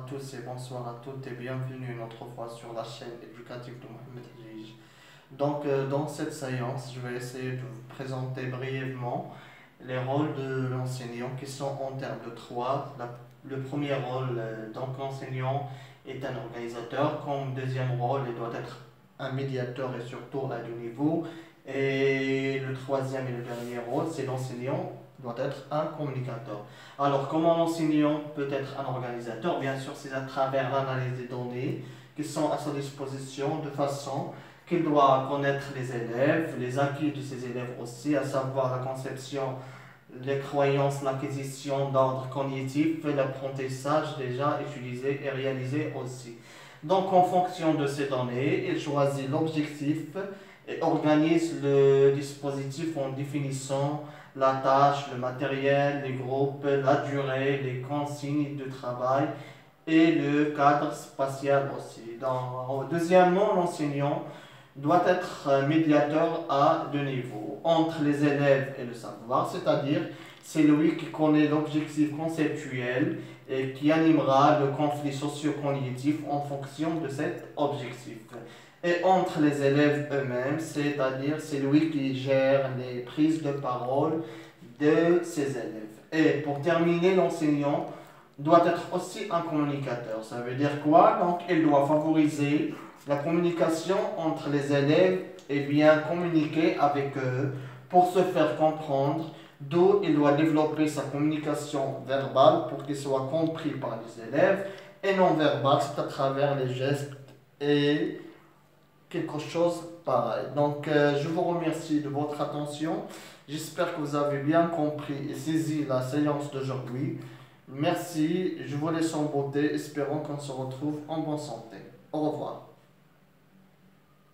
tous et bonsoir à toutes et bienvenue une autre fois sur la chaîne éducative de Mohamed Hadjij. Dans cette séance, je vais essayer de vous présenter brièvement les rôles de l'enseignant qui sont en termes de trois. Le premier rôle, donc l'enseignant est un organisateur. Comme deuxième rôle, il doit être un médiateur et surtout à deux niveaux. Et le troisième et le dernier rôle, c'est l'enseignant doit être un communicateur. Alors, comment l'enseignant peut être un organisateur? Bien sûr, c'est à travers l'analyse des données qui sont à sa disposition de façon qu'il doit connaître les élèves, les acquis de ces élèves aussi, à savoir la conception, les croyances, l'acquisition d'ordre cognitif et l'apprentissage déjà utilisé et réalisé aussi. Donc, en fonction de ces données, il choisit l'objectif et organise le dispositif en définissant la tâche, le matériel, les groupes, la durée, les consignes de travail et le cadre spatial aussi. Deuxièmement, l'enseignant doit être médiateur à deux niveaux, entre les élèves et le savoir, c'est-à-dire c'est lui qui connaît l'objectif conceptuel et qui animera le conflit socio-cognitif en fonction de cet objectif. Et entre les élèves eux-mêmes, c'est-à-dire c'est lui qui gère les prises de parole de ses élèves. Et pour terminer, l'enseignant doit être aussi un communicateur. Ça veut dire quoi? Donc, il doit favoriser la communication entre les élèves et bien communiquer avec eux pour se faire comprendre, d'où il doit développer sa communication verbale pour qu'il soit compris par les élèves et non verbale, c'est à travers les gestes et quelque chose pareil. Donc, je vous remercie de votre attention. J'espère que vous avez bien compris et saisi la séance d'aujourd'hui. Merci, je vous laisse en beauté, espérons qu'on se retrouve en bonne santé. Au revoir.